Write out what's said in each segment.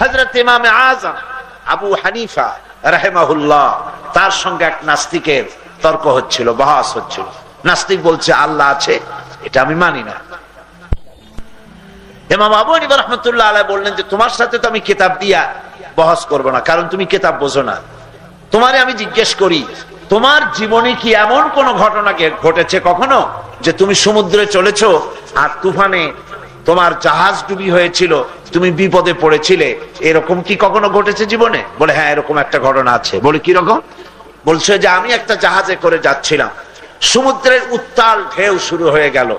হযরত ইমাম আযম আবু হানিফা রাহিমাহুল্লাহ তার সঙ্গে এক নাস্তিকের তর্ক হচ্ছিল, বহস হচ্ছিল। নাস্তিক বলছে আল্লাহ আছে, এটা আমি মানি না। ইমাম আবু হানিফা রাহমাতুল্লাহ আলাইহি বললেন যে তোমার সাথে তো আমি কিতাব দিয়া বহস করব না, কারণ তুমি কিতাব বোঝো না। তোমারে আমি জিজ্ঞেস করি, তোমার জীবনে কি এমন কোন ঘটনা ঘটেছে কখনো যে তুমি সমুদ্রে চলেছো আর তুফানে তোমার জাহাজ ডুবি হয়েছিল, তুমি বিপদে পড়েছিলে, এরকম কি কখনো ঘটেছে জীবনে? বলে হ্যাঁ, এরকম একটা ঘটনা আছে। বলে কি রকম? বলছে যে আমি একটা জাহাজে করে যাচ্ছিলাম, সমুদ্রের উত্তাল ঢেউ শুরু হয়ে গেল,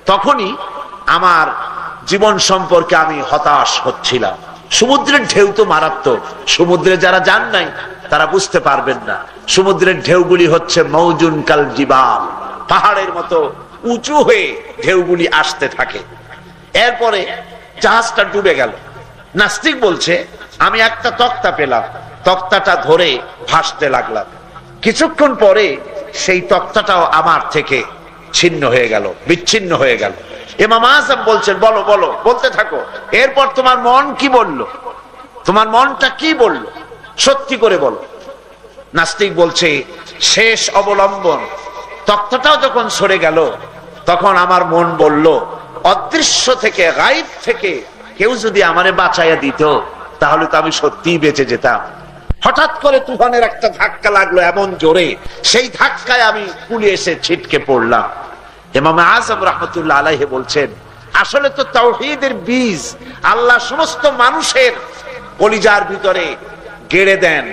তখনই আমার জীবন সম্পর্কে আমি হতাশ হচ্ছিলাম। সমুদ্রের ঢেউ তো মারাত্মক, সমুদ্রে যারা যান নাই তারা বুঝতে পারবেন না। সমুদ্রের ঢেউগুলি হচ্ছে মৌজুন কাল জিবাল, পাহাড়ের মতো উঁচু হয়ে ঢেউগুলি আসতে থাকে। এরপরে জাহাজটা ডুবে গেল। নাস্তিক বলছে আমি একটা তক্তা পেলাম, তক্তাটা ধরে ভাসতে লাগলাম। কিছুক্ষণ পরে সেই তক্তাটাও আমার থেকে ছিন্ন হয়ে গেল, বিচ্ছিন্ন হয়ে গেল। ইমাম আযম বলছেন বলো বলো, বলতে থাকো। এরপর তোমার মন কি বলল? তোমার মনটা কি বলল? সত্যি করে বলো। নাস্তিক বলছে শেষ অবলম্বন, তক্তাটাও যখন সরে গেল তখন আমার মন বলল অদৃশ্য থেকে, গায়েব থেকে কেউ যদি আমারে বাঁচাইয়া দিত তাহলে তো আমি সত্যিই বেঁচে যেতাম। হঠাৎ করে তুফানের একটা ধাক্কা লাগলো এমন জোরে, সেই ধাক্কায় আমি কুলে এসে ছিটকে পড়লাম। ইমাম আযম রাহমাতুল্লাহ আলাইহি বলছেন আসলে তো তাওহীদের বীজ আল্লাহ সমস্ত মানুষের কলিজার ভিতরে গেড়ে দেন।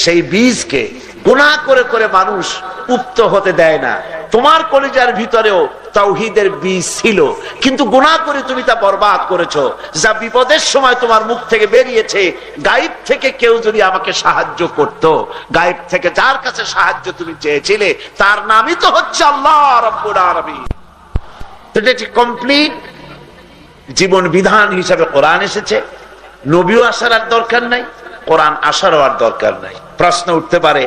সেই বীজকে গুনাহ করে করে মানুষ উপ্ত হতে দেয় না। তোমার কলিজার ভিতরেও তাওহীদের বীজ ছিল, কিন্তু গুনাহ করে তুমি তা বরবাদ করেছো। যা বিপদের সময় তোমার মুখ থেকে বেরিয়েছে, গায়েব থেকে কেউ যদি আমাকে সাহায্য করত, গায়েব থেকে যার কাছে সাহায্য তুমি চেয়েছিলে তার নামই তো হচ্ছে আল্লাহ রাব্বুল আলামিন। এটা কমপ্লিট জীবন বিধান হিসাবে কোরআন এসেছে। নবীও আসার আর দরকার নাই, কোরআন আসারও আর দরকার নাই। প্রশ্ন উঠতে পারে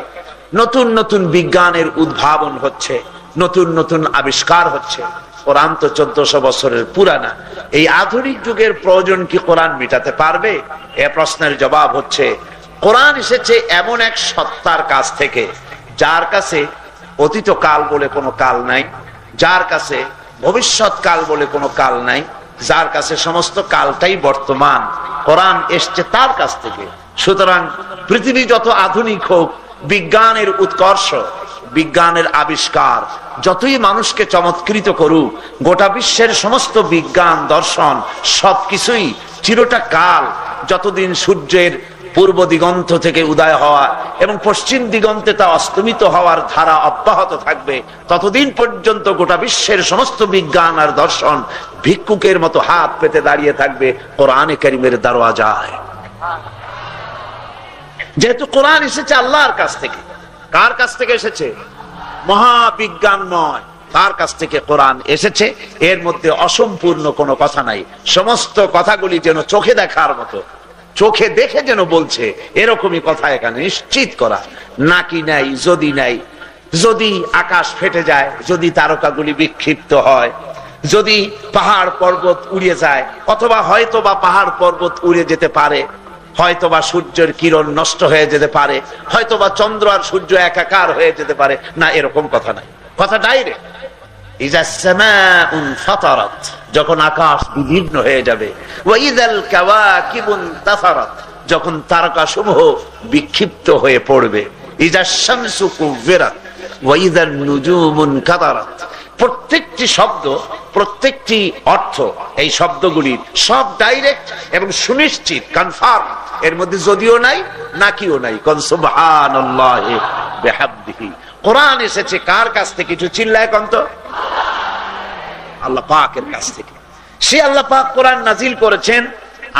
নতুন নতুন বিজ্ঞানের উদ্ভাবন হচ্ছে, নতুন নতুন আবিষ্কার হচ্ছে, কোরআন তো 1400 বছরের পুরানা, এই আধুনিক যুগের প্রয়োজন কি কোরআন মেটাতে পারবে? এ প্রশ্নের জবাব হচ্ছে কোরআন এসেছে এমন এক সত্তার কাছ থেকে যার কাছে অতীত কাল বলে কোনো কাল নাই, যার কাছে ভবিষ্যৎ কাল বলে কোনো কাল নাই, যার কাছে সমস্ত কালটাই বর্তমান। কোরআন এসছে তার কাছ থেকে। সুতরাং পৃথিবী যত আধুনিক হোক, বিজ্ঞানের উৎকর্ষ, বিজ্ঞানের আবিষ্কার যতই মানুষকে চমৎকৃত করুক, গোটা বিশ্বের সমস্ত বিজ্ঞান দর্শন সবকিছুই চিরটা কাল, যতদিন সূর্যের পূর্ব দিগন্ত থেকে উদয় হওয়া এবং পশ্চিম দিগন্তে তা অস্তমিত হওয়ার ধারা অব্যাহত থাকবে, ততদিন পর্যন্ত গোটা বিশ্বের সমস্ত বিজ্ঞান আর দর্শন ভিক্ষুকের মতো হাত পেতে দাঁড়িয়ে থাকবে কোরআনে কারীমের দরওয়াজায়। যেহেতু কোরআন এসেছে আল্লাহর কাছ থেকে, কার কাছ থেকে এসেছে? মহাবিজ্ঞানময় তার কাছ থেকে কোরআন এসেছে। এর মধ্যে অসম্পূর্ণ কোনো কথা নাই। সমস্ত কথাগুলি যেন চোখে দেখার মতো, চোখে দেখে যেন বলছে, এরকমই কথা এখানে নিশ্চিত করা। নাকি নাই, যদি নাই, যদি আকাশ ফেটে যায়, যদি তারকাগুলি বিক্ষিপ্ত হয়, যদি পাহাড় পর্বত উড়ে যায়, অথবা হয়তো বা পাহাড় পর্বত উড়ে যেতে পারে, হয়তোবা সূর্যের কিরণ নষ্ট হয়ে যেতে পারে, হয়তোবা চন্দ্র আর সূর্য একাকার হয়ে যেতে পারে, না এরকম কথা নাই। কথা ডাইরেক্ট, ইযা সামাউন ফাতারাত, যখন আকাশ বিদীর্ণ হয়ে যাবে, ওয়া ইযাল কাওয়াকিবুন তাসারাত, যখন তারকাসমূহ বিক্ষিপ্ত হয়ে পড়বে, ইযা শামসু কুবিরাত ওয়া ইযান নুজুমুন কাদারাত। প্রত্যেকটি শব্দ, প্রত্যেকটি অর্থ, এই শব্দগুলির সব ডাইরেক্ট এবং সুনিশ্চিত, কনফার্ম। এর মধ্যে যদিও নাই, নাকিও নাই। কোন সুবহানাল্লাহি বিহামদিহি। কোরআন এসেছে কার কাছ থেকে? একটু চিল্লায় কোন তো? আল্লাহ পাকের কাছ থেকে। সে আল্লাহ পাক কোরআন নাজিল করেছেন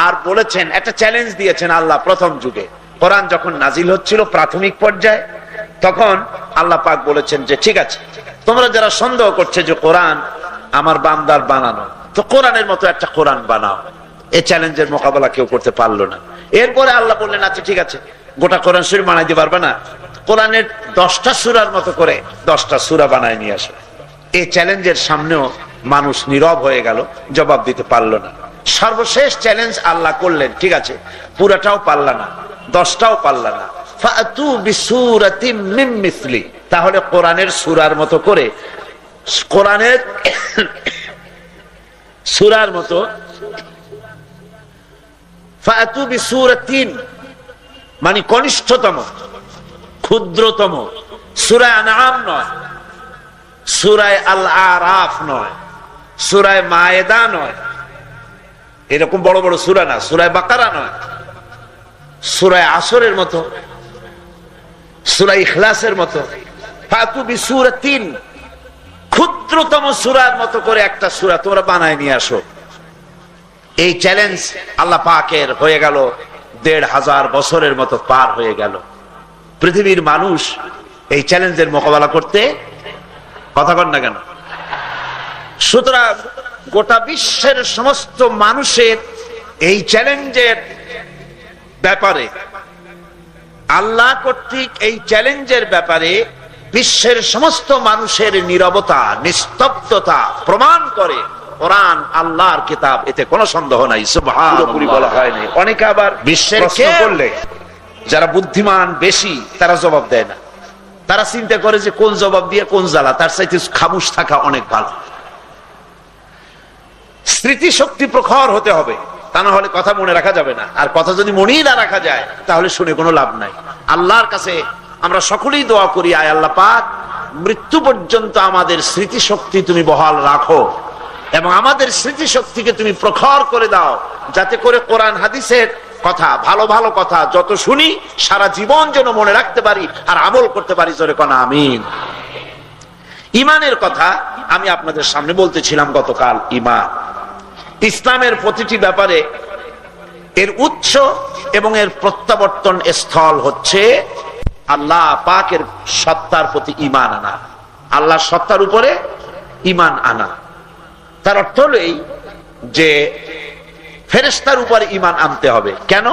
আর বলেছেন, একটা চ্যালেঞ্জ দিয়েছেন আল্লাহ প্রথম যুগে। কোরআন যখন নাজিল হচ্ছিল প্রাথমিক পর্যায়ে, তখন আল্লাহ পাক বলেছেন যে ঠিক আছে, তোমরা যারা সন্দেহ করছে যে কোরআন আমার বান্দার বানানো, তো কোরআনের মতো একটা কোরআন বানাও। এই চ্যালেঞ্জের মোকাবেলা কেউ করতে পারলো না। এরপরে আল্লাহ বললেন আচ্ছা ঠিক আছে, গোটা কোরআন শরীফ বানাইতে পারবে না, কোরআনের 10টা সূরার মতো করে 10টা সূরা বানায় নিয়ে আসো। এই চ্যালেঞ্জের সামনেও মানুষ নীরব হয়ে গেল, জবাব দিতে পারলো না। সর্বশেষ চ্যালেঞ্জ আল্লাহ করলেন, ঠিক আছে পুরাটাও পারলা না, 10টাও পারলা না, ফাতু বিসূরাতিম মিন মিসলি, তাহলে কোরআনের সূরার মতো করে, কোরআনের সূরার মতো, ফাতু বিসূরাতিন মানে কনিষ্ঠতম, ক্ষুদ্রতম, সূরা আনআম নয়, সূরা আল আরাফ নয়, সূরা মায়েদা নয়, এরকম বড় বড় সূরা না, সূরা বাকারা নয়, সূরা আসরের মতো, সূরা ইখলাসের মতো, ফাতু বিসূরাতিন ক্ষুদ্রতম সূরার মতো করে একটা সূরা তোমরা বানায় নিয়ে আসো। এই চ্যালেঞ্জ আল্লাহ পাকের হয়ে গেল ১৫০০ বছরের মতো পার হয়ে গেল। পৃথিবীর মানুষ এই চ্যালেঞ্জের মোকাবেলা করতে কথা বল না কেন? সুতরাং গোটা বিশ্বের সমস্ত মানুষের এই চ্যালেঞ্জের ব্যাপারে, আল্লাহ কর্তৃক এই চ্যালেঞ্জের ব্যাপারে বিশ্বের সমস্ত মানুষের নীরবতা, নিস্তব্ধতা প্রমাণ করে কোরআন আল্লাহর কিতাব, এতে কোনো সন্দেহ নাই। সুবহানাল্লাহ বলা হয়নি। অনেকে আবার বিশ্বের প্রশ্ন করলে যারা বুদ্ধিমান বেশি তারা জবাব দেয় না, তারা চিন্তা করে যে কোন জবাব দিয়ে কোন জ্বালা, তার চাইতে খামোশ থাকা অনেক ভালো। স্মৃতিশক্তি প্রখর হতে হবে, তা না হলে কথা মনে রাখা যাবে না। আর কথা যদি মনেই না রাখা যায় তাহলে শুনে কোনো লাভ নাই। আল্লাহর কাছে আমরা সকলেই দোয়া করি, আয় আল্লাহ পাক মৃত্যু পর্যন্ত আমাদের স্মৃতিশক্তি তুমি বহাল রাখো এবং আমাদের স্মৃতিশক্তিকে তুমি প্রখর করে দাও, যাতে করে কোরআন হাদিসের কথা, ভালো ভালো কথা যত শুনি সারা জীবন যেন মনে রাখতে পারি আর আমল করতে পারি। জোরে কোন আমিন। ইমানের কথা আমি আপনাদের সামনে বলতেছিলাম গতকাল। ইমান, ইসলামের প্রতিটি ব্যাপারে এর উৎস এবং এর প্রত্যাবর্তন স্থল হচ্ছে আল্লাহ পাকের সত্তার প্রতি ইমান আনা, আল্লাহর সত্তার উপরে ইমান আনা। তার অর্থ হলো এই যে ফেরেশতার উপরে ইমান আনতে হবে। কেন?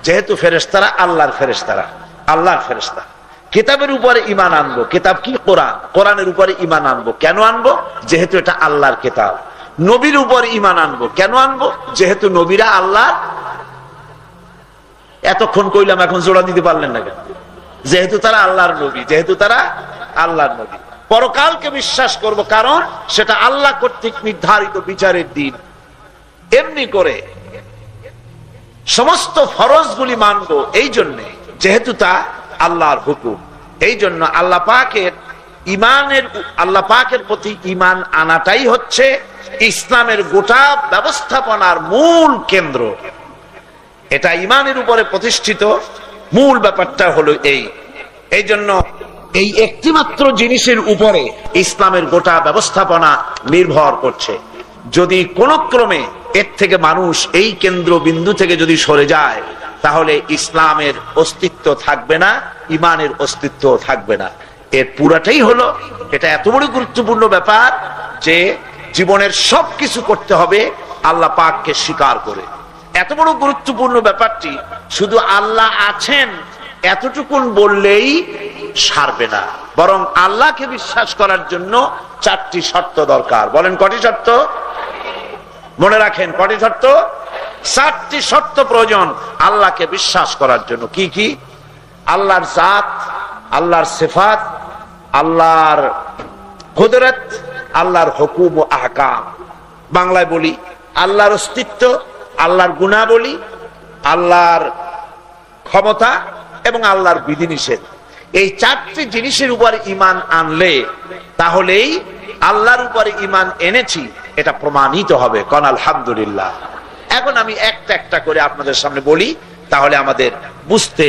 যেহেতু ফেরেশতারা আল্লাহর ফেরেশতারা, আল্লাহর ফেরেশতা। কিতাবের উপরে ইমান আনবো, কিতাব কি? কোরআন। কোরআনের উপরে ইমান আনবো, কেন আনবো? যেহেতু এটা আল্লাহর কিতাব। নবীর উপরে ইমান আনবো, কেন আনবো? যেহেতু নবীরা আল্লাহর। এতক্ষণ কইলাম, এখন জোড়া দিতে পারলেন না কেন? যেহেতু তারা আল্লাহর নবী, যেহেতু তারা আল্লাহর নবী। পরকালকে বিশ্বাস করব, কারণ সেটা আল্লাহ কর্তৃক নির্ধারিত বিচারের দিন। এমনি করে সমস্ত ফরজগুলি মানবো এই জন্যে যেহেতু তা আল্লাহর হুকুম। এই জন্য আল্লাহ পাকের ইমানের, আল্লাহ পাকের প্রতি ইমান আনাটাই হচ্ছে ইসলামের গোটা ব্যবস্থাপনার মূল কেন্দ্র। এটা ইমানের উপরে প্রতিষ্ঠিত মূল ব্যাপারটা হলো এই জন্য এই একটিমাত্র জিনিসের উপরে ইসলামের গোটা ব্যবস্থাপনা নির্ভর করছে। যদি কোন ক্রমে এর থেকে মানুষ এই কেন্দ্রবিন্দু থেকে যদি সরে যায় তাহলে ইসলামের অস্তিত্ব থাকবে না, ইমানের অস্তিত্ব থাকবে না। এর পুরাটাই হলো, এটা এত বড় গুরুত্বপূর্ণ ব্যাপার যে জীবনের সবকিছু করতে হবে আল্লাহ পাককে স্বীকার করে। এত বড় গুরুত্বপূর্ণ ব্যাপারটি শুধু আল্লাহ আছেন এতটুকুন বললেই সারবে না, বরং আল্লাহকে বিশ্বাস করার জন্য 4টি শর্ত দরকার। বলেন কটি শর্ত? মনে রাখেন, কটি শর্ত? 4টি শর্ত প্রয়োজন আল্লাহকে বিশ্বাস করার জন্য। কি কি? আল্লাহর জাত, আল্লাহর সিফাত, আল্লাহর কুদরত, আল্লাহর হুকুম ও আহকাম। বাংলায় বলি আল্লাহর অস্তিত্ব, আল্লাহর গুণাবলী, আল্লাহর ক্ষমতা এবং আল্লাহর বিধিনিষেধ। এই 4টি জিনিসের উপর ঈমান আনলে তাহলেই আল্লাহর উপরে ঈমান এনেছি এটা প্রমাণিত হবে। কোন আলহামদুলিল্লাহ। এখন আমি একটা একটা করে আপনাদের সামনে বলি, তাহলে আমাদের বুঝতে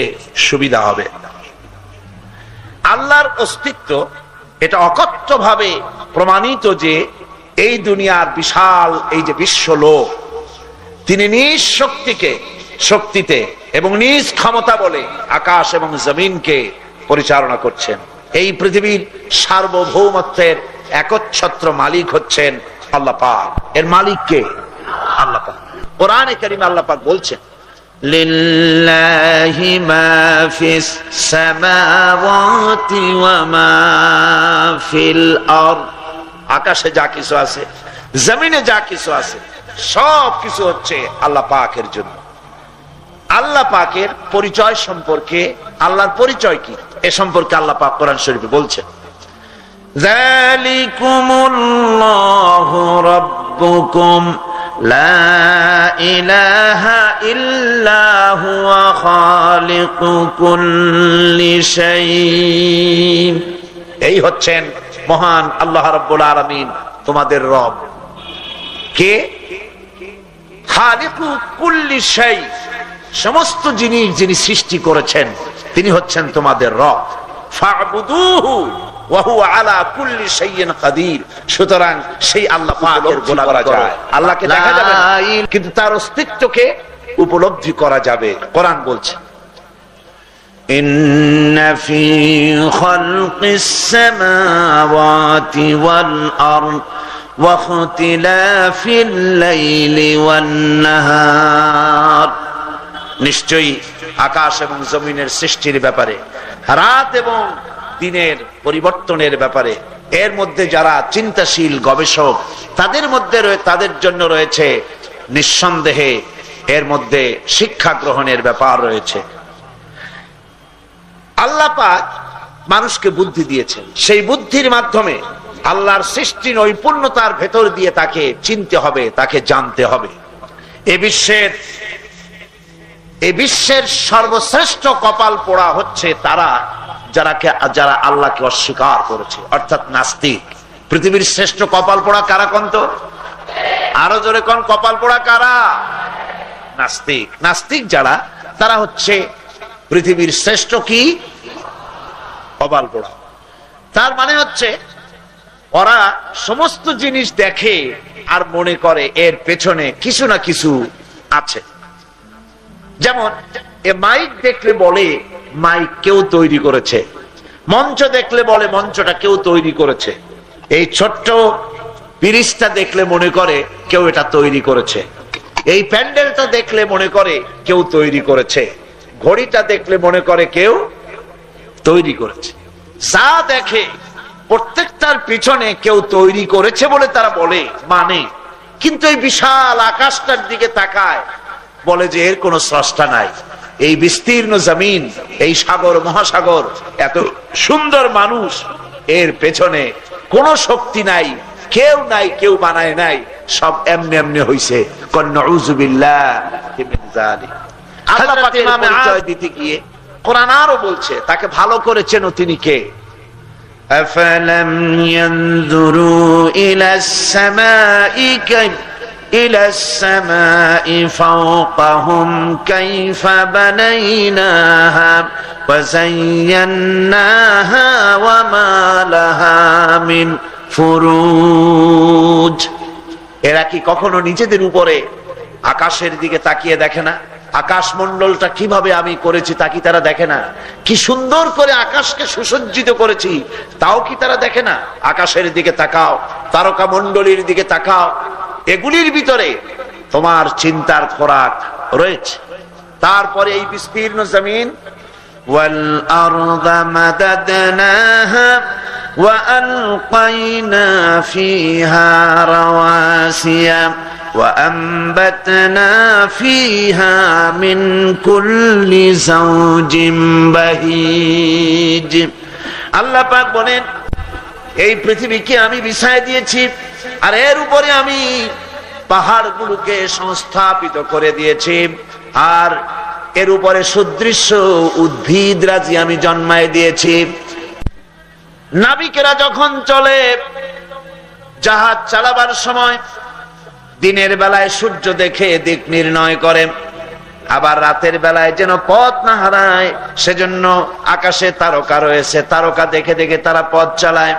সুবিধা হবে। আল্লাহর অস্তিত্ব এটা অকথ্যভাবে প্রমাণিত যে এই দুনিয়ার বিশাল এই যে বিশ্বলোক, তিনি নিজ শক্তিতে এবং নিজ ক্ষমতা বলে আকাশ এবং জমিনকে পরিচালনা করছেন। এই পৃথিবীর সার্বভৌমত্বের একচ্ছত্র মালিক হচ্ছেন আল্লাহ পাক। এর মালিক কে? আল্লাহ পাক। কোরআনে কারীমে আল্লাহ পাক বলছেন, লিল্লাহি মা ফিস সামাওয়াতি ওয়া মা ফিল আরদ। আকাশে যা কিছু আছে, জমিনে যা কিছু আছে, সবকিছু হচ্ছে আল্লাহ পাকের জন্য। আল্লাহ পাকের পরিচয় সম্পর্কে, আল্লাহর পরিচয় কি এ সম্পর্কে আল্লাহ পাক কোরআন শরীফে বলছেন, যালিকুমুল্লাহু রাব্বুকুম লা ইলাহা ইল্লা হুয়া খালিকু কুল্লি শাই। এই হচ্ছেন মহান আল্লাহ রাব্বুল আলামিন, তোমাদের রব। কে? খালিকু কুল্লি শাই, সমস্ত জিনিস যিনি সৃষ্টি করেছেন তিনি হচ্ছেন তোমাদের রব। ফা'বুদুহু ওয়া হুয়া আলা কুল্লি শাইইন কাদির। সুতরাং সেই আল্লাহ পাকের গোলামি করা যায়, আল্লাহকে দেখা যাবে না কিন্তু তার অস্তিত্বকে উপলব্ধি করা যাবে। কোরআন বলছে, ইন্না ফি খালকিস সামাওয়াতি ওয়াল আরদ ওয়া ইখতিলাফিল লাইলি ওয়ান নাহার। নিশ্চয়ই আকাশ এবং জমিনের সৃষ্টির ব্যাপারে, রাত এবং দিনের পরিবর্তনের ব্যাপারে এর মধ্যে যারা চিন্তাশীল গবেষক তাদের জন্য রয়েছে নিঃসন্দেহে এর মধ্যে শিক্ষা গ্রহণের ব্যাপার রয়েছে। আল্লাহ পাক মানুষকে বুদ্ধি দিয়েছেন, সেই বুদ্ধির মাধ্যমে আল্লাহর সৃষ্টি নৈপুণ্যতার ভেতর দিয়ে তাকে চিনতে হবে, তাকে জানতে হবে। এই বিশ্বের সর্বশ্রেষ্ঠ কপাল পোড়া হচ্ছে তারা যারা আল্লাহকে অস্বীকার করেছে, অর্থাৎ নাস্তিক। পৃথিবীর শ্রেষ্ঠ কপাল পোড়া কারা কোন তো? আরো জোরে কোন কপাল পোড়া কারা? নাস্তিক। নাস্তিক যারা, তারা হচ্ছে পৃথিবীর শ্রেষ্ঠ কি কপাল পোড়া। তার মানে হচ্ছে ওরা সমস্ত জিনিস দেখে আর মনে করে এর পেছনে কিছু না কিছু আছে। যেমন এ মাইক দেখলে বলে মাইক কেউ তৈরি করেছে, মঞ্চ দেখলে বলে মঞ্চটা কেউ তৈরি করেছে, এই ছোট্ট পিরিচটা দেখলে মনে করে কেউ এটা তৈরি করেছে, এই প্যান্ডেলটা দেখলে মনে করে কেউ তৈরি করেছে, ঘড়িটা দেখলে মনে করে কেউ তৈরি করেছে। যা দেখে প্রত্যেকটার পিছনে কেউ তৈরি করেছে বলে তারা বলে, মানে। কিন্তু এই বিশাল আকাশটার দিকে তাকায়, বলে যে এর কোনো স্রষ্টা নাই। এই বিস্তীর্ণ জমিন, এই সাগর মহাসাগর, এত সুন্দর মানুষ, এর পেছনে কোনো শক্তি নাই, কেউ নাই, কেউ বানায় নাই, সব এমনি এমনি হইছে। আল্লাহ পাক ইমামে পরিচয় দিতে গিয়ে কোরআন আরো বলছে তাকে ভালো করে চেনো তিনি কে। আফালাম ইয়ানজুরু ইলাস সামাই إلى السماء فوقهم كيف بنيناها وزيناها وما لها من فروج। এরা কি কখনো নিজেদের উপরে আকাশের দিকে তাকিয়ে দেখে না? আকাশ মন্ডলটা কিভাবে আমি করেছি তা কি তারা দেখে না? কি সুন্দর করে আকাশকে সুসজ্জিত করেছি তাও কি তারা দেখে না? আকাশের দিকে তাকাও, তারকা মন্ডলীর দিকে তাকাও, এগুলির ভিতরে তোমার চিন্তার খোরাক রয়েছে। তারপরে এই বিস্তীর্ণ জমিন, ওয়াল আরদা মাদাদনাহা ওয়া আলকাইনা ফিহা রাওয়াসিয়া ওয়া আমবাতনা ফিহা মিন কুল্লি যাওজিন বাহিজ। আল্লাহ পাক বলেন, এই পৃথিবীকে আমি বিছায় দিয়েছি আর এর উপরে আমি পাহাড়গুলোকে সংস্থাপিত করে দিয়েছি, আর এর উপরে সুদৃশ্য উদ্ভিদ রাজি আমি জন্মায় দিয়েছি। নাবিকেরা যখন চলে জাহাজ চালাবার সময় দিনের বেলায় সূর্য দেখে দিক নির্ণয় করে, আবার রাতের বেলায় যেন পথ না হারায় সেজন্য আকাশে তারকা রয়েছে, তারকা দেখে দেখে তারা পথ চালায়,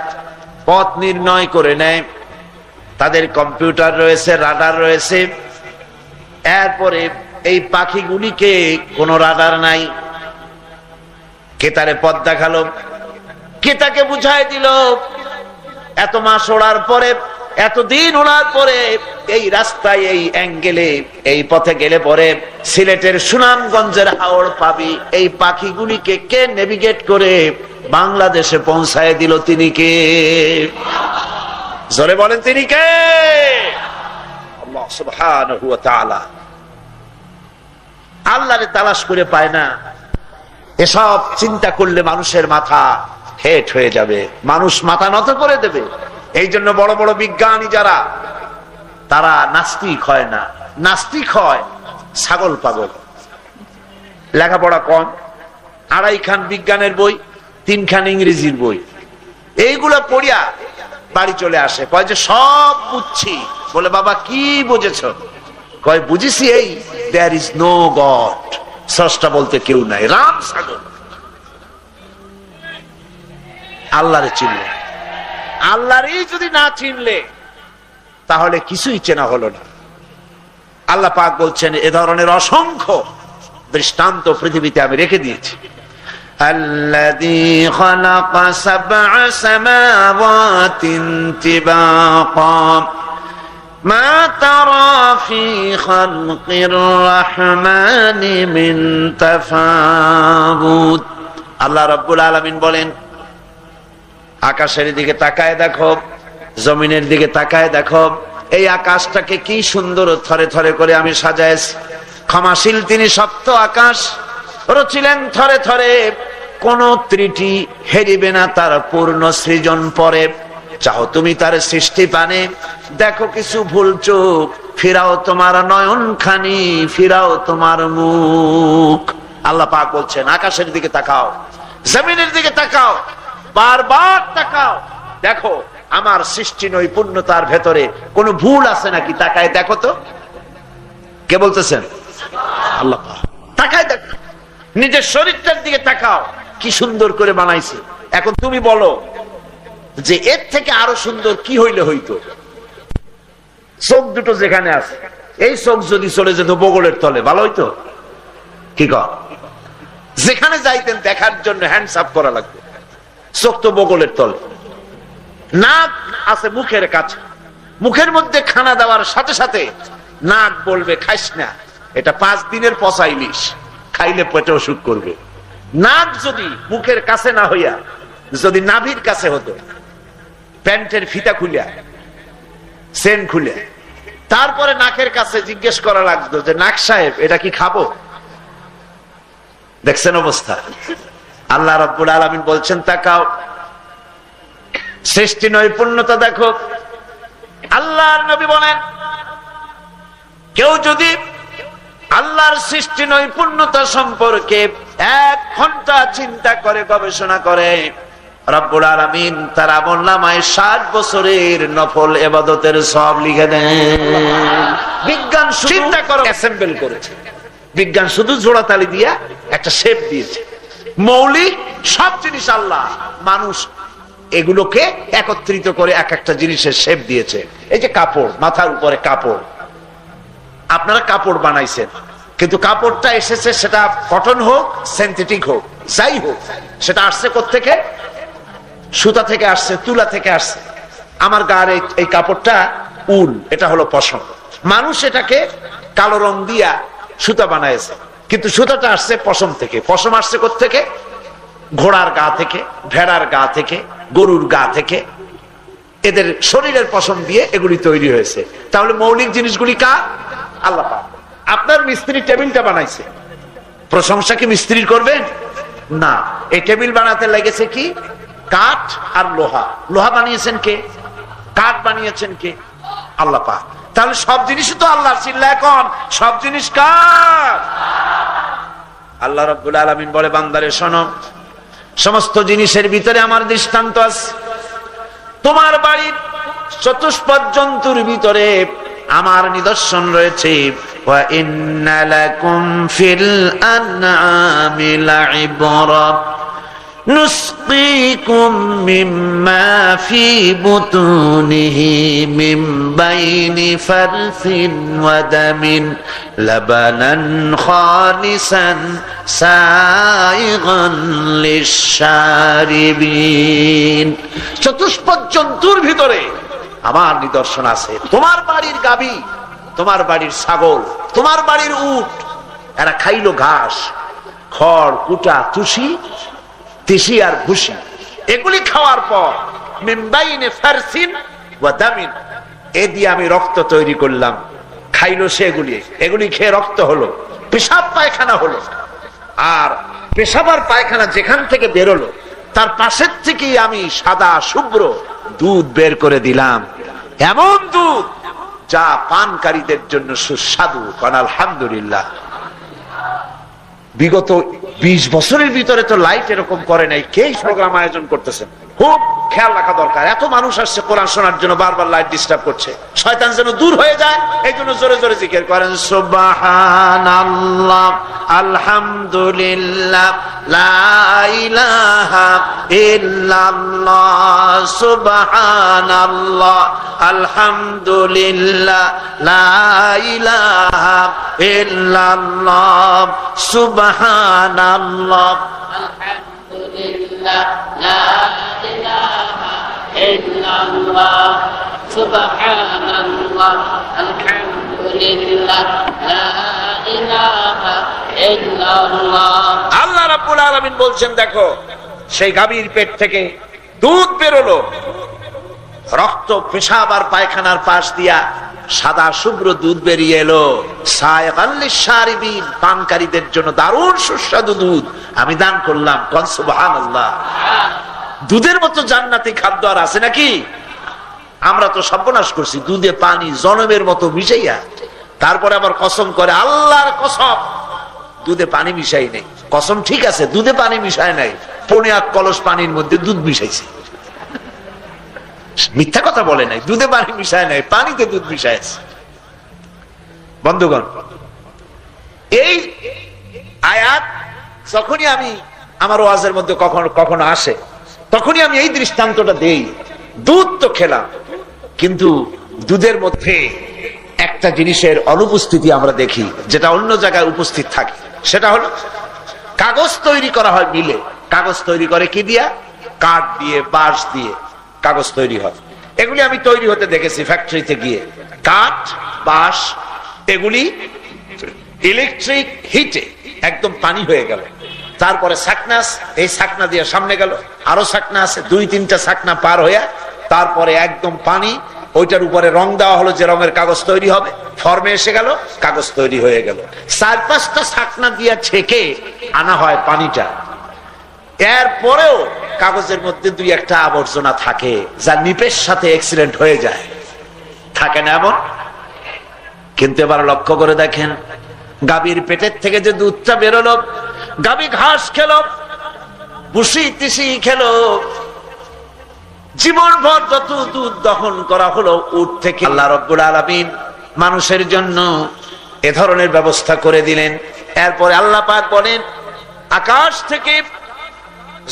পথ নির্ণয় করে নেয়। তাদের কম্পিউটার রয়েছে, রাডার রয়েছে। এরপরে এই পাখিগুলিকে কোনো রাডার নাই, কে তারে পথ দেখালো, কে তাকে বুঝাই দিল। এত মাস ওড়ার পরে, এতদিন ওড়ার পরে এই রাস্তায়, এই অ্যাঙ্গেলে, এই পথে গেলে পরে সিলেটের সুনামগঞ্জের হাওড় পাবি। এই পাখিগুলিকে কে নেভিগেট করে বাংলাদেশে পৌঁছায় দিল? তিনি কে? জোরে বলেন তিনি কে? আল্লাহ সুবহানাহু ওয়া তাআলা আল্লাহরে তালাশ করে পায় না। এসব চিন্তা করলে মানুষের মাথা হেট হয়ে যাবে, মানুষ মাথা নত করে দেবে। এই জন্য বড় বড় বিজ্ঞানী যারা, তারা নাস্তিক হয় না, নাস্তিক হয় ছাগল পাগল। লেখাপড়া কম, 2.5 খান বিজ্ঞানের বই, 3 খান ইংরেজির বই, এইগুলো পড়িয়া বাড়ি চলে আসে, কয় যে সব বুঝছি। বলে বাবা কি বুঝেছ? কয় বুঝেছি এই, দেয়ার ইজ নো গড, স্রষ্টা বলতে কেউ নাই, রাম ছাগল। আল্লাহরে চিনলে, আল্লাহরই যদি না চিনলে তাহলে কিছুই চেনা হলো না। আল্লাহ পাক বলছেন এ ধরনের অসংখ্য দৃষ্টান্ত পৃথিবীতে আমি রেখে দিয়েছি। الذي خلق 7 سماوات طباقا ما ترى في خلق الرحمن من تفاوت। আল্লাহ রাব্বুল আলামিন বলেন আকাশের দিকে তাকায় দেখো, জমিনের দিকে তাকায় দেখো, এই আকাশটাকে কি সুন্দর থরে থরে করে আমি সাজাইছি। ক্ষমাশীল তিনি, সপ্ত আকাশ রচিলেন থরে থরে, কোন ত্রুটি হেরিবে না তার পূর্ণ সৃজন পরে। চাও তুমি তার সৃষ্টি পানে, দেখো কিছু ভুল চোখ, ফিরাও তোমার নয়ন খানি, ফিরাও তোমার মুখ। আল্লাহ পাক বলছেন আকাশের দিকে তাকাও, জমিনের দিকে তাকাও, বারবার তাকাও, দেখো আমার সৃষ্টি নৈপুণ্যতার ভেতরে কোন ভুল আছে নাকি, তাকায় দেখো তো। কে বলতেছেন? আল্লাহ পাক। তাকায় দেখো, নিজের শরীরটার দিকে তাকাও, কি সুন্দর করে বানাইছে। এখন তুমি বলো যে এর থেকে আরো সুন্দর কি হইলে হইতো? চোখ দুটো যেখানে আছে, এই চোখ যদি চলে যেত বগলের তলে, ভালো হইতো? কি কর? যেখানে যাইতেন দেখার জন্য হ্যান্ডস আপ করা লাগবে, চোখ তো বগলের তলে। নাক আছে মুখের কাছে, মুখের মধ্যে খানা দেওয়ার সাথে সাথে নাক বলবে খাইস না, এটা 5 দিনের পচা ইলিশ, খাইলে পেটে অসুখ করবে। নাক যদি মুখের কাছে না হইয়া যদি নাভির কাছে হতো, প্যান্টের ফিতা খুলিয়া চেন খুলে তারপরে নাকের কাছে জিজ্ঞেস করা লাগতো যে নাক সাহেব এটা কি খাবো? দেখছেন অবস্থা? আল্লাহ রাব্বুল আলামিন বলছেন তাকাও, সৃষ্টি নৈপুণ্যতা দেখো। আল্লাহর নবী বলেন কেউ যদি আল্লাহর সৃষ্টি নৈপুণ্যতা সম্পর্কে 1 ঘন্টা চিন্তা করে, গবেষণা করে, রব্বুল আলামিন তার আমলনামায় 60 বছরের নফল ইবাদতের সওয়াব লিখে দেন। বিজ্ঞান চিন্তা করে অ্যাসেম্বল করেছে, বিজ্ঞান শুধু জোড়াতালি দিয়া একটা শেপ দিয়েছে। মৌলিক সব জিনিস আল্লাহ, মানুষ এগুলোকে একত্রিত করে এক একটা জিনিসের শেপ দিয়েছে। এই যে কাপড়, মাথার উপরে কাপড়, আপনারা কাপড় বানাইছেন, কিন্তু কাপড়টা এসেছে সেটা কটন হোক, সিনথেটিক হোক, যাই হোক, সেটা আসছে কোত্থেকে? সুতা থেকে আসছে, তুলা থেকে আসছে। আমার গায়ের এই কাপড়টা উল, এটা হলো পশম। মানুষ এটাকে কালো রং দিয়া সুতা বানাইছে, কিন্তু সুতাটা আসছে পশম থেকে। পশম আসছে কোত্থেকে? ঘোড়ার গা থেকে, ভেড়ার গা থেকে, গরুর গা থেকে, এদের শরীরের পশম দিয়ে এগুলি তৈরি হয়েছে। তাহলে মৌলিক জিনিসগুলি কার? আল্লাহ পাক। আপনার মিস্ত্রি টেবিলটা বানাইছে, প্রশংসা কি মিস্ত্রির করবেন? না। এই টেবিল বানাতে লেগেছে কি? কাঠ আর লোহা। লোহা বানিয়েছেন কে? কাঠ বানিয়েছেন কে? আল্লাহ পাক। তাহলে সব জিনিসই তো আল্লাহর। চিল্লা এখন, সব জিনিস কার? আল্লাহ রাব্বুল আলামিন বলে বান্দারে শোনো, সমস্ত জিনিসের ভিতরে আমার দৃষ্টান্ত আছে। তোমার বাড়ির চতুষ্পদ জন্তুর ভিতরে আমার নিদর্শন রয়েছে। ওয়া ইন্না লাকুম ফিল আনআমি লাইবরা নুসকিকুম মিম্মা ফি বুতুনিহি মিন বাইনি ফারসিন ওয়া দামিন লাবানান খালিসান সাইগান লিশ-শারিবিন। চতুষ্পদ জন্তুর ভিতরে আমার নিদর্শন আছে। তোমার বাড়ির গাভী, তোমার বাড়ির ছাগল, তোমার বাড়ির উট, এরা খাইলো ঘাস, খড়, কুটা, তুষি, তিসি আর ভুসি। এগুলি খাওয়ার পর মিন বাইনি ফারসিন ওয়া দামিন, এ দিয়ে আমি রক্ত তৈরি করলাম। খাইলো সেগুলি, এগুলি খেয়ে রক্ত হলো, পেশাব পায়খানা হলো। আর পেশাব আর পায়খানা যেখান থেকে বেরোলো তার পাশের থেকেই আমি সাদা শুভ্র দুধ বের করে দিলাম, এমন দুধ যা পানকারীদের জন্য সুস্বাদু। কারণ আলহামদুলিল্লাহ বিগত 20 বছরের ভিতরে তো লাইট এরকম করে নাই। কে প্রোগ্রাম আয়োজন করতেছেন, খুব খেয়াল রাখা দরকার। এত মানুষ আসছে কোরআন শোনার জন্য, বারবার লাইট ডিস্টার্ব করছে। শয়তান যেন দূর হয়ে যায়, এই জন্য জোরে জোরে জিকির করেন, সুবহানাল্লাহ, আলহামদুলিল্লাহ, লা ইলাহা ইল্লাল্লাহ, সুবহানাল্লাহ, আলহামদুলিল্লাহ, লা ইলাহা ইল্লাল্লাহ, সুবহানাল্লাহ, আলহামদুলিল্লাহ, লা ইলাহা ইল্লাল্লাহ, সুবহানাল্লাহ, আলহামদুলিল্লাহ, লা ইলাহা ইল্লাল্লাহ। আল্লাহ রাব্বুল আলামিন বলছেন, দেখো সেই গাভীর পেট থেকে দুধ বেরোলো, রক্ত পেশাব আর পায়খানার পাশ দিয়া সাদা শুভ্র দুধ বেরিয়ে এলো। সায়গাল লিশারিবিন, পানকারীদের জন্য দারুণ সুস্বাদু দুধ আমি দান করলাম। কোন সুবহানাল্লাহ। দুধের মতো জান্নাতি খাদ্য আর আছে নাকি? আমরা তো সর্বনাশ করছি, দুধে পানি জনমের মতো মিশাইয়া, তারপরে আবার কসম করে, আল্লাহর কসম দুধে পানি মিশাই নাই। কসম ঠিক আছে, দুধে পানি মিশায় নাই, 15 কলস পানির মধ্যে দুধ মিশাইছে। মিথ্যা কথা বলে নাই, দুধে পানি মিশায় নাই, পানিতে দুধ মিশাইছে। বন্ধুগণ, এই আয়াত যখনই আমি আমার ওয়াজের মধ্যে কখনো কখনো আসে, তখনই আমি এই দৃষ্টান্তটা দেই। দুধ তো খেলাম, কিন্তু দুধের মধ্যে একটা জিনিসের অনুপস্থিতি আমরা দেখি, যেটা অন্য জায়গায় উপস্থিত থাকে। সেটা হলো কাগজ তৈরি করা হয় মিলে। কাগজ তৈরি করে কি দিয়া? কাঠ দিয়ে, বাঁশ দিয়ে কাগজ তৈরি হয়। এগুলি আমি তৈরি হতে দেখেছি ফ্যাক্টরিতে গিয়ে। কাঠ, বাঁশ, এগুলি ইলেকট্রিক হিটে একদম পানি হয়ে গেল। তারপরে ছাকনাস, এই ছাকনা দিয়ে সামনে গেল, আরো ছাকনা আছে, 2-3টা ছাকনা পার হইয়া তারপরে একদম পানি, ওইটার উপরে রং দেওয়া হলো, যে রঙের কাগজ তৈরি হবে, ফর্মে এসে গেল, কাগজ তৈরি হয়ে গেল। 4-5টা ছাকনা দিয়ে ছেঁকে আনা হয় পানিটা। এরপরেও কাগজের মধ্যে 2-1টা আবর্জনা থাকে, যা নিপের সাথে অ্যাক্সিডেন্ট হয়ে যায়, থাকে না এমন? কিন্তু এবার লক্ষ্য করে দেখেন, গাভীর পেটের থেকে যে দুধটা বেরোলো, গাভী ঘাস খেলো, ভুসি তিসি খেলো, জীবনভর যত দুধ দহন করা হলো উট থেকে, আল্লাহ রাব্বুল আলামিন মানুষের জন্য এ ধরনের ব্যবস্থা করে দিলেন। এরপরে আল্লাহ পাক বলেন, আকাশ থেকে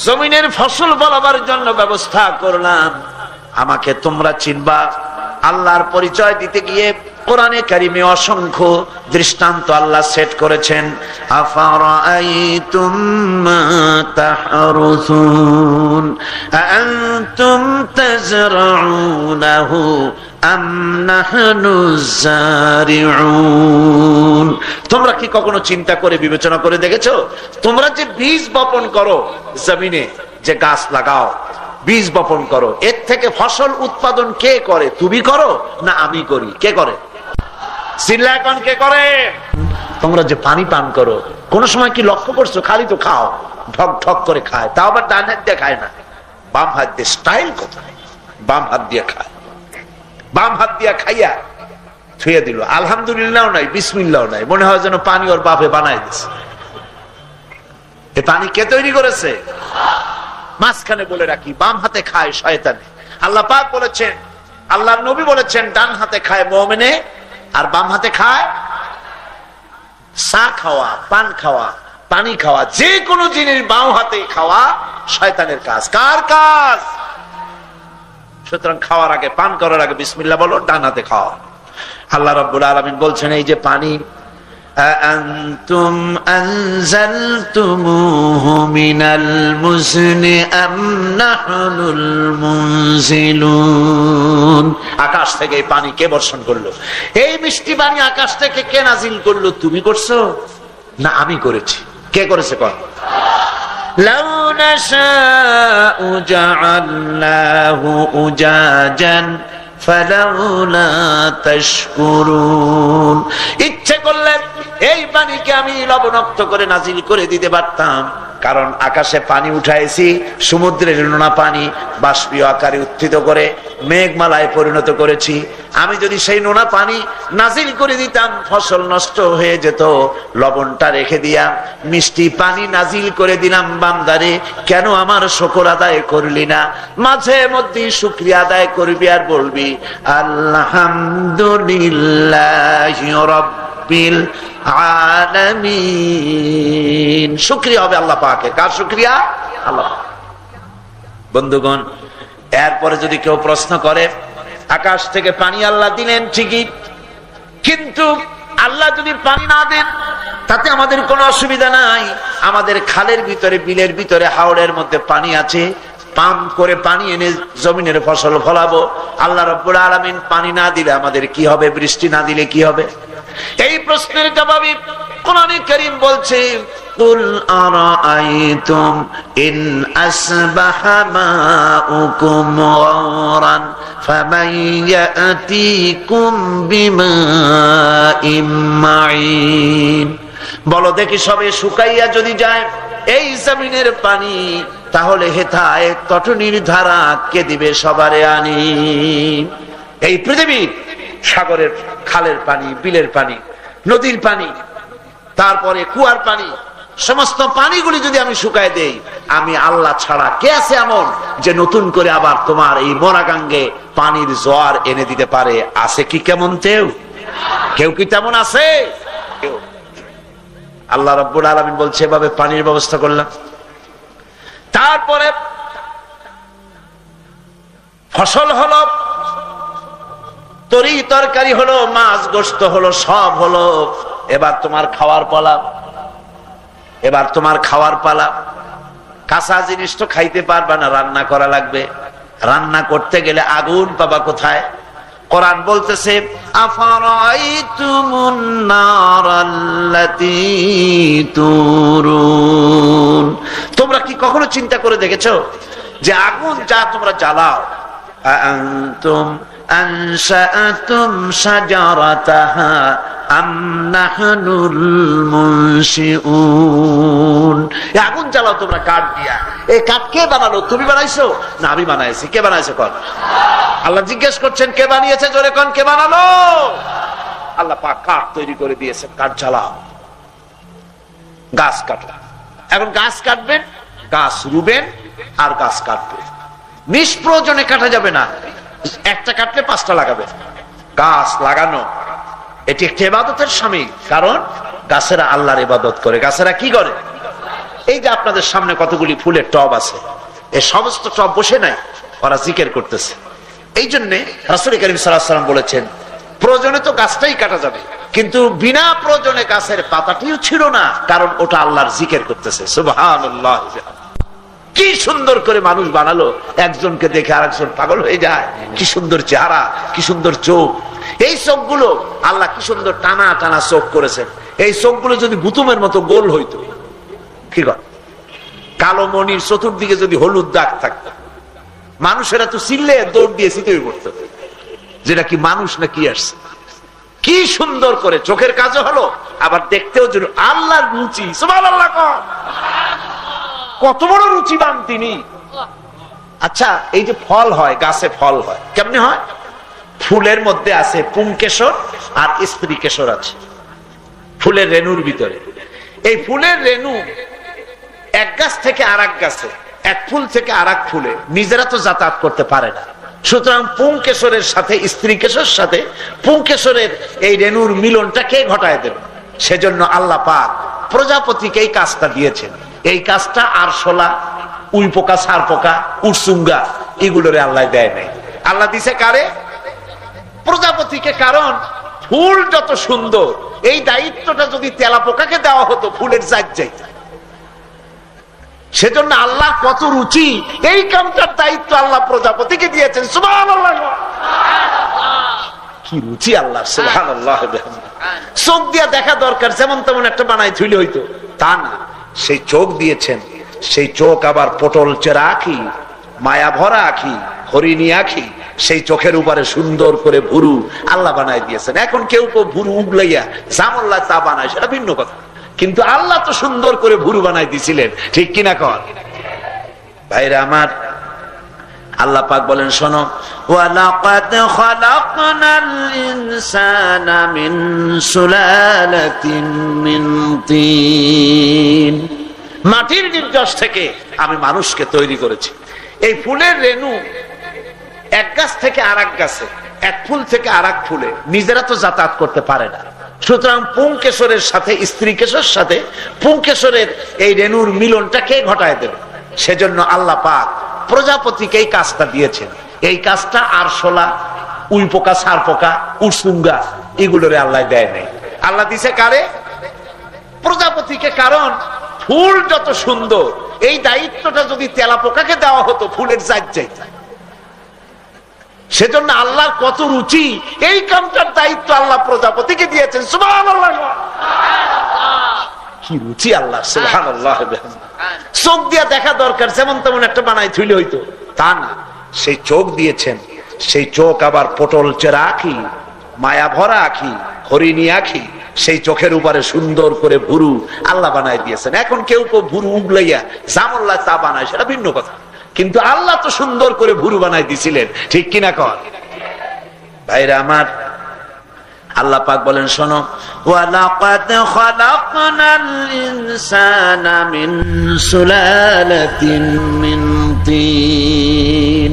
জমিনের ফসল ফলাবার জন্য ব্যবস্থা করলাম, আমাকে তোমরা চিনবা। আল্লাহর পরিচয় দিতে গিয়ে কোরআনে কারিমে অসংখ্য দৃষ্টান্ত আল্লাহ সেট করেছেন। আফারাআইতুম মা তাহরুসুন আনতুম তাজরাউনাহু আম নাহনুজ জারিউন। তোমরা কি কখনো চিন্তা করে বিবেচনা করে দেখেছো, তোমরা যে বীজ বপন করো, জমিনে যে গাছ লাগাও, বীজ বপন করো, এর থেকে ফসল উৎপাদন কে করে? তুমি করো না আমি করি? কে করে? সিল্লাকন কে করে? তোমরা যে পানি পান করো, কোন সময় কি লক্ষ্য করছো? খালি তো খাও, ঠক ঠক করে খায়, তাও আবার ডান হাত দিয়ে খায় না, বাম হাত দিয়ে। স্টাইল কোথায়? বাম হাত দিয়ে খায়। বাম হাত দিয়ে খাইয়া ছুঁয়ে দিল, আলহামদুলিল্লাহ নাই, বিসমিল্লাহ নাই, মনে হয় যেন পানি ওর বাপে বানাই দিছে। এ পানি কে তৈরি করেছে? মাঝখানে বলে রাখি, বাম হাতে খায় শয়তানে। আল্লাহ পাক বলেছেন, আল্লাহর নবী বলেছেন, ডান হাতে খায় মুমিনে আর বাম হাতে খায় চা খাওয়া, পান খাওয়া, পানি খাওয়া, যে কোনো জিনিস বাম হাতে খাওয়া শয়তানের কাজ। কার কাজ? সুতরাং খাওয়ার আগে, পান করার আগে বিসমিল্লাহ বলো, ডান হাতে খাওয়া। আল্লাহ রাব্বুল আলামিন বলছেন, এই যে পানি, আনতুম আনজালতুমুহু মিনাল মুজনি আম নাহনুল মুনজিলুন। আকাশ থেকে এই পানি কে বর্ষণ করলো? এই মিষ্টি পানি আকাশ থেকে কে নাজিল করলো? তুমি করছো না আমি করেছি? কে করেছে? কোন? লাউ নাশাউ জাআলনাহু উজাজান ফালাউলা তাশকুরুন। ইচ্ছে করলে এই পানিকে আমি লবণাক্ত করে নাজিল করে দিতে পারতাম, কারণ আকাশে পানি উঠাইছি, সমুদ্রের নোনা পানি বাষ্পীয় আকারে উত্থিত করে মেঘমালায় পরিণত করেছি। আমি যদি সেই নোনা পানি নাজিল করে দিতাম, ফসল নষ্ট হয়ে যেত। লবণটা রেখে দিয়া মিষ্টি পানি নাজিল করে দিলাম বান্দারে, কেন আমার শুকর আদায় করলি না? মাঝে মধ্যে শুকরিয়া আদায় করবি আর বলবি আলহামদুলিল্লাহি রাব্বিল আলামিন। শুকরিয়া হবে আল্লাহ পাকের। কার শুকরিয়া? আল্লাহ পাক। বন্ধুগণ, এরপরে যদি কেউ প্রশ্ন করে, আকাশ থেকে পানি আল্লাহ দিলেন ঠিকই, কিন্তু আল্লাহ যদি পানি না দেন তাতে আমাদের কোনো অসুবিধা নাই। আমাদের খালের ভিতরে, বিলের ভিতরে, হাওড়ের মধ্যে পানি আছে, পাম্প করে পানি এনে জমিনের ফসল ফলাবো। আল্লাহ রাব্বুল আলামিন পানি না দিলে আমাদের কি হবে? বৃষ্টি না দিলে কি হবে? এই প্রশ্নের জবাবে কোরআনে কারীম বলছে, কুল আরাআইতুম ইন আসবাহা মাউকুম গাওরান ফামান ইয়াতিকুম বিমাইম মাঈন। বলো দেখি, সবে শুকাইয়া যদি যায় এই জমিনের পানি, তাহলে হেথায় তটনির ধারা কে দিবে সবারে আনি? এই পৃথিবীর সাগরের, খালের পানি, বিলের পানি, নদীর পানি, তারপরে কুয়ার পানি, সমস্ত পানিগুলি যদি আমি শুকায় দেই, আমি আল্লাহ ছাড়া কে আছে এমন যে নতুন করে আবার তোমার এই মরাগাঙ্গে পানির জোয়ার এনে দিতে পারে? আছে কি কেমন কেউ? কেউ কি তেমন আছে? কেউ। আল্লাহ রাব্বুল আলামিন বলছে এভাবে পানির ব্যবস্থা করলাম। তারপরে ফসল হলো, তরি তরকারি হলো, মাছ গোশত হলো, সব হলো। এবার তোমার খাওয়ার পালা, এবার তোমার খাওয়ার পালা। কাঁচা জিনিস তো খাইতে পারবা না, রান্না করা লাগবে। রান্না করতে গেলে আগুন পাবা কোথায়? কোরআন বলতেছে, আফারাইতুমুন নারাল্লাতী তুরুন। তোমরা কি কখনো চিন্তা করে দেখেছো যে আগুন যা তোমরা জ্বালাও, আনতুম আনশাআতুম শাজারাতাহা আম নাহনুল মুনশিউন। এই আগুন জ্বালাও তোমরা কাঠ দিয়া। এই কাঠ কে বানালো? তুমি বানাইছো না আমি বানাইছি? কে বানাইছে? কোন? আল্লাহ জিজ্ঞেস করছেন কে বানিয়েছে? জোরে কোন কে বানালো? আল্লাহ পাক কাঠ তৈরি করে দিয়েছেন। কাঠ জ্বালাও, গাছ কাটলা। এখন গাছ কাটবেন, গাছ রুবেন আর গাছ কাটবেন। নিষ্প্রয়োজনে কাটা যাবে না। একটা কাটলে 5টা লাগাবে। গাছ লাগানো এটি একটি ইবাদতের শামিল, কারণ গাছেরা আল্লাহর ইবাদত করে। গাছেরা কি করে? এই যে আপনাদের সামনে কতগুলি ফুলের টব আছে, এই সমস্ত টব বসে নাই, ওরা জিকির করতেছে। এই জন্য রাসূল করিম সাল্লাল্লাহু আলাইহি ওয়াসাল্লাম বলেছেন, প্রয়োজনে তো গাছটাই কাটা যাবে, কিন্তু বিনা প্রয়োজনে গাছের পাতাটিও ছিল না, কারণ ওটা আল্লাহর জিকির করতেছে। সুবহানাল্লাহ। কি সুন্দর করে মানুষ বানালো, একজনকে দেখে আরেকজন পাগল হয়ে যায়। কি সুন্দর চেহারা, কি সুন্দর চোখ। এই চোখগুলো আল্লাহ কি সুন্দর টানা টানা চোখ করেছেন। এই চোখগুলো যদি গুতুমের মতো গোল হইতো, কি কর, কালো মণির চতুর্দিকে যদি হলুদ দাগ থাকতো, মানুষেরা তো চিল্লে দৌড় দিয়ে চিতই পড়তো, যেটা কি মানুষ না কি আসছে। কি সুন্দর করে চোখের কাজও হলো, আবার দেখতেও যেন আল্লাহর রুচি। সুবহানাল্লাহ। কত বড় রুচিবান তিনি। আচ্ছা, এই যে ফল হয়, গাছে ফল হয়, কেমনে হয়? ফুলের মধ্যে আছে পুংকেশর আর স্ত্রী কেশর আছে ফুলের রেণুর ভিতরে। এই ফুলের রেণু এক গাছ থেকে আর এক গাছে, এক ফুল থেকে আর এক ফুলে নিজেরা তো যাতায়াত করতে পারে না। সুতরাং পুংকেশরের সাথে স্ত্রী কেশরের সাথে পুংকেশরের এই রেণুর মিলনটা কে ঘটায় দেবে? সেজন্য আল্লাহ পাক প্রজাপতিকে এই কাজটা দিয়েছেন। এই কাজটা আরশোলা, উই পোকা, সার পোকা, উড়সুঙ্গা এগুলোরে আল্লাহ দেয় নাই। আল্লাহ দিছে কারে? প্রজাপতিকে। কারণ ফুল যত সুন্দর, এই দায়িত্বটা যদি তেলা পোকাকে দেওয়া হতো ফুলের জাত যাইত। সেজন্য আল্লাহ কত রুচি, এই কামটার দায়িত্ব আল্লাহ প্রজাপতিকে দিয়েছেন। সুবহানাল্লাহ। কি রুচি আল্লাহ। সুবহানাল্লাহ। চোখ দিয়া দেখা দরকার, যেমন তেমন একটা বানাই থইলে হইতো, তা না। সেই চোখ দিয়েছেন, সেই চোখ আবার পটল চেরা আঁখি, মায়া ভরা আঁখি, হরিণী আঁখি, সেই চোখের উপরে সুন্দর করে ভুরু আল্লাহ বানায় দিয়েছেন। এখন কেউ কেউ ভুরু উগলাইয়া জামল্লা তা বানায়, সেটা ভিন্ন কথা, কিন্তু আল্লাহ তো সুন্দর করে ভুরু বানায় দিছিলেন, ঠিক কিনা কর ভাইরা আমার। আল্লাহ পাক বলেন, শোনো, ওয়ালাকাদ খালাকনাল ইনসানা মিন সুলালাতিন মিন তিন, মাটির নির্যাস থেকে আমি মানুষকে তৈরি করেছি। এই ফুলের রেণু এক গাছ থেকে আরেক গাছে, এক ফুল থেকে আরেক ফুলে নিজেরা তো যাতায়াত করতে পারে না, সুতরাং পুংকেশরের সাথে স্ত্রী কেশর সাথে পুংকেশরের এই রেণুর মিলনটা কে ঘটায় দেবে? সেজন্য আল্লাহ পাক প্রজাপতিকে এই কাজটা দিয়েছেন। এই কাজটা আরশোলা, উই পোকা, সার পোকা, উড়সুঙ্গা এগুলোরে আল্লাহ দেয় নাই। আল্লাহ দিছে কারে? প্রজাপতিকে। কারণ ফুল যত সুন্দর, এই দায়িত্বটা যদি তেলা পোকাকে দেওয়া হতো ফুলের জাত চাইতে, সেজন্য আল্লাহর কত রুচি, এই কামটার দায়িত্ব আল্লাহ প্রজাপতিকে দিয়েছেন। সুবহানাল্লাহ, কি রুচি আল্লাহ, সুবহানাল্লাহ। চোখ দিয়া দেখা দরকার, যেমন তেমন একটা বানাই থইলে হইতো, তা না, সেই চোখ দিয়েছেন। সেই চোখ আবার পটল চেরা আঁখি, মায়া ভরা আঁখি, হরিণী আঁখি, সেই চোখের উপরে সুন্দর করে ভুরু আল্লাহ বানায় দিয়েছেন। এখন কেউ কেউ ভুরু উগলাইয়া জামল্লা তা বানায়, সেটা ভিন্ন কথা, কিন্তু আল্লাহ তো সুন্দর করে ভুরু বানায় দিছিলেন, ঠিক কিনা কর ভাইরা আমার। আল্লাহ পাক বলেন, শোনো, ওয়ালাকাদ খালাকনাল ইনসানা মিন সুলালাতিন মিন তিন,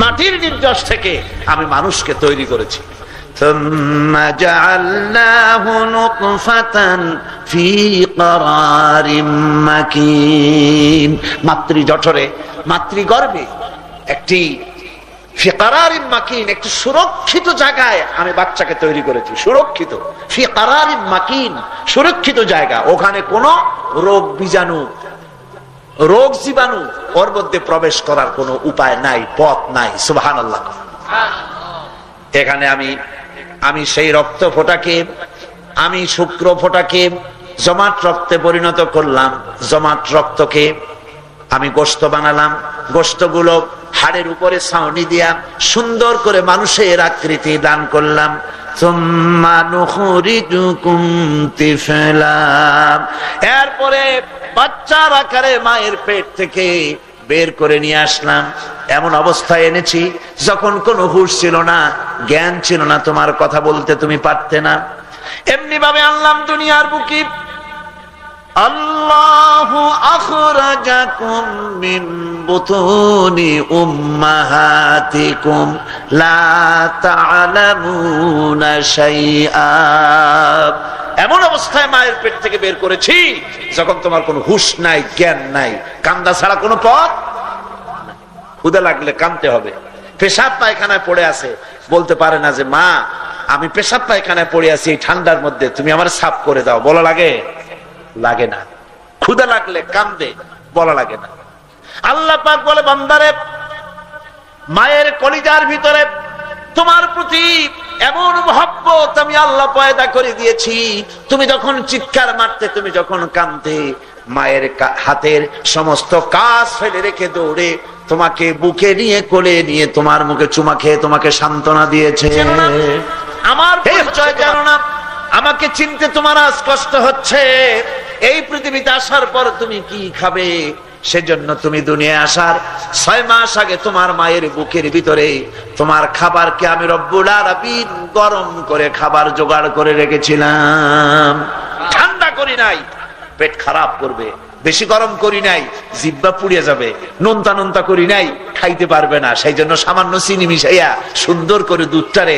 মাটির নির্যাস থেকে আমি মানুষকে তৈরি করেছি। থুম্মা জাআলনাহু নুতফাতান ফি ক্বারারিম মাকিন, মাতৃজঠরে, মাতৃগর্ভে একটি ফি ক্বারারিম মাকিন, একটি সুরক্ষিত জায়গায় আমি বাচ্চাকে তৈরি করেছি। সুরক্ষিত, ফি ক্বারারিম মাকিন, সুরক্ষিত জায়গা, ওখানে কোনো রোগ বীজাণু, রোগ জীবাণু ওর মধ্যে প্রবেশ করার কোনো উপায় নাই, পথ নাই। সুবহানাল্লাহ। এখানে আমি সেই রক্ত ফোঁটাকে, আমি শুক্র ফোঁটাকে জমাট রক্তে পরিণত করলাম, জমাট রক্তকে আমি গোশত বানালাম, গোশতগুলো হাড়ের উপরে ছাউনি দিয়া সুন্দর করে মানুষের আকৃতি দান করলাম। এরপরে বাচ্চার আকারে মায়ের পেট থেকে বের করে নিয়ে আসলাম। এমন অবস্থায় এনেছি যখন কোনো হুঁশ ছিল না, জ্ঞান ছিল না, তোমার কথা বলতে তুমি পারতে না। এমনি ভাবে আনলাম দুনিয়ার বুকে। আল্লাহু আখরাজাকুম মিন বুতুনি উম্মাহাতিকুম লা তা'লামুনা শাইআ, এমন অবস্থায় মায়ের পেট থেকে বের করেছি যখন তোমার কোনো হুঁশ নাই, জ্ঞান নাই, কান্দা ছাড়া কোনো পথ। ক্ষুধা লাগলে কাঁদতে হবে। পেশাব পায়খানায় পড়ে আছে, বলতে পারে না যে মা আমি পেশাব পায়খানায় পড়ে আছি এই ঠান্ডার মধ্যে, তুমি আমার সাফ করে দাও, বলা লাগে? লাগে না। ক্ষুধা লাগলে কান্দে, বলা লাগে না। আল্লাহ পাক বলে, বান্দারে, মায়ের কলিজার ভিতরে তোমার প্রতি এমন মহব্বত আমি আল্লাহ পয়দা করে দিয়েছি, তুমি যখন চিৎকার মারতে, তুমি যখন কাঁদতে, মায়ের হাতের সমস্ত কাজ ফেলে রেখে দৌড়ে তোমাকে বুকে নিয়ে, কোলে নিয়ে, তোমার মুখে চুমা খেয়ে তোমাকে সান্ত্বনা দিয়েছে। আমার পরিচয় জানো না, আমাকে চিনতে তোমার আজ কষ্ট হচ্ছে। এই পৃথিবীতে আসার পর তুমি কি খাবে, সেজন্য তুমি দুনিয়া আসার 6 মাস আগে তোমার মায়ের বুকের ভিতরে তোমার খাবারকে আমি রব্বুল আলামিন গরম করে খাবার জোগাড় করে রেখেছিলাম। ঠান্ডা করি নাই, পেট খারাপ করবে। বেশি গরম করি নাই, জিহ্বা পুড়িয়ে যাবে। নোনতা নোনতা করি নাই, খাইতে পারবে না। সেই জন্য সামান্য চিনি মিশাইয়া সুন্দর করে দুধটারে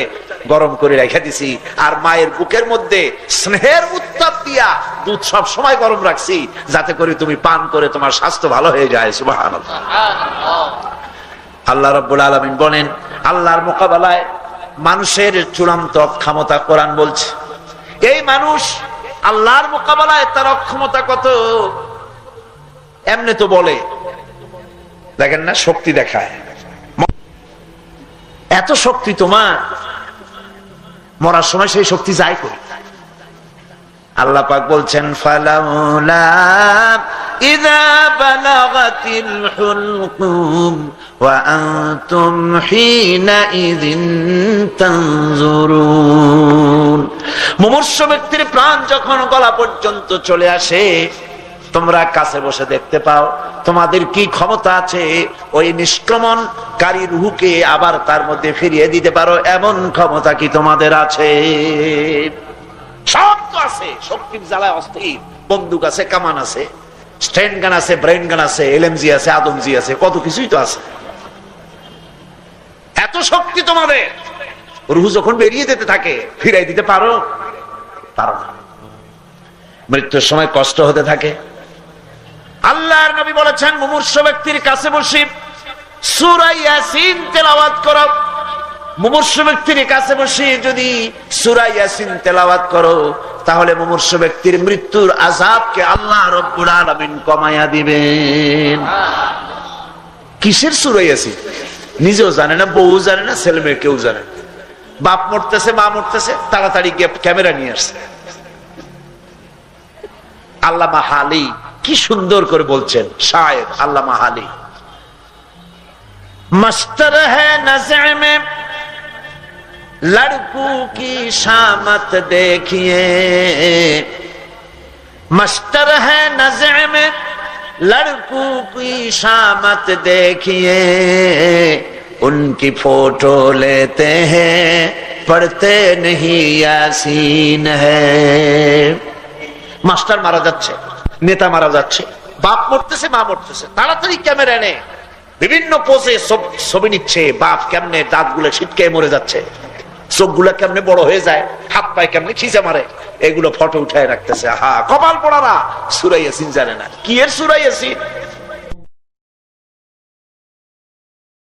গরম করে রেখে দিছি। আর মায়ের বুকের মধ্যে স্নেহের উত্তাপ দিয়া দুধ সব সময় গরম রাখছি, যাতে করে তুমি পান করে তোমার স্বাস্থ্য ভালো হয়ে যায়। সুবহানাল্লাহ। আল্লাহ রাব্বুল আলামিন বলেন, আল্লাহর মোকাবেলায় মানুষের চূড়ান্ত অক্ষমতা কোরআন বলছে। এই মানুষ আল্লাহর মোকাবেলায় তার অক্ষমতা কত, এমনি তো বলে, দেখেন না, শক্তি দেখায়। এত শক্তি তোমার, মরার সময় সেই শক্তি যায় করি। আল্লাহ পাক বলছেন ফালাউলা ইযা বালাগাতিল হুলকুম ওয়া আনতুম হিনা ইযিন তানজুরুন। মুমূর্ষু ব্যক্তির প্রাণ যখন গলা পর্যন্ত চলে আসে, তোমরা কাছে বসে দেখতে পাও তোমাদের কি ক্ষমতা আছে ওই নিষ্ক্রমণকারী রূহকে আবার তার মধ্যে ফিরিয়ে দিতে পারো, এমন ক্ষমতা কি তোমাদের আছে? সব তো আছে, শক্তির জ্বালায় অস্থির, বন্দুক আছে, কামান আছে, স্ট্যান্ড গান আছে, ব্রেন গান আছে, এলএমজি আছে, আদমজি আছে, কত কিছুই তো আছে। এত শক্তি তোমাদের, রূহ যখন বেরিয়ে যেতে থাকে ফিরাই দিতে পারো? পারো না। মৃত্যুর সময় কষ্ট হতে থাকে। আল্লাহর নবী বলেছেন মুমূর্ষু ব্যক্তির কাছে বসে সূরা ইয়াসিন তেলাওয়াত করো। মুমূর্ষু ব্যক্তির কাছে বসে যদি সূরা ইয়াসিন তেলাওয়াত করো, তাহলে মুমূর্ষু ব্যক্তির মৃত্যুর আযাবকে আল্লাহ রাব্বুল আলামিন কমায়া দিবেন। কিসের সূরা ইয়াসিন নিজেও জানে না, বউ জানে না, ছেলে মেয়ে কেউ জানে না। বাপ মরতেছে, মা মরতেছে, তাড়াতাড়ি ক্যামেরা নিয়ে আসছে। আল্লামা হালি কি সুন্দর করে বলছেন, শায়ের আল্লামা হালি, মস্तर है नज़र में लड़कों की शामत देखिए, मस्तर है नज़र में लड़कों की शामत देखिए, उनकी फोटो लेते हैं पढ़ते नहीं यासीन है। মাস্টার মারা যাচ্ছে, নেতা মারা যাচ্ছে, বাপ মরতেছে, মা মরতেছে, তাড়াতাড়ি ক্যামেরা এনে বিভিন্ন পোজে ছবি নিচ্ছে। বাপ কেমনে দাঁতগুলো ছিটকে মরে যাচ্ছে, চোখগুলো কেমনে বড় হয়ে যায়, হাত পায়ে কেমনে খিচে মারে, এগুলো ফটো উঠায় রাখতেছে। হা, কপাল পড়ারা সূরা ইয়াসিন জানে না। কি এর সূরা ইয়াসিন?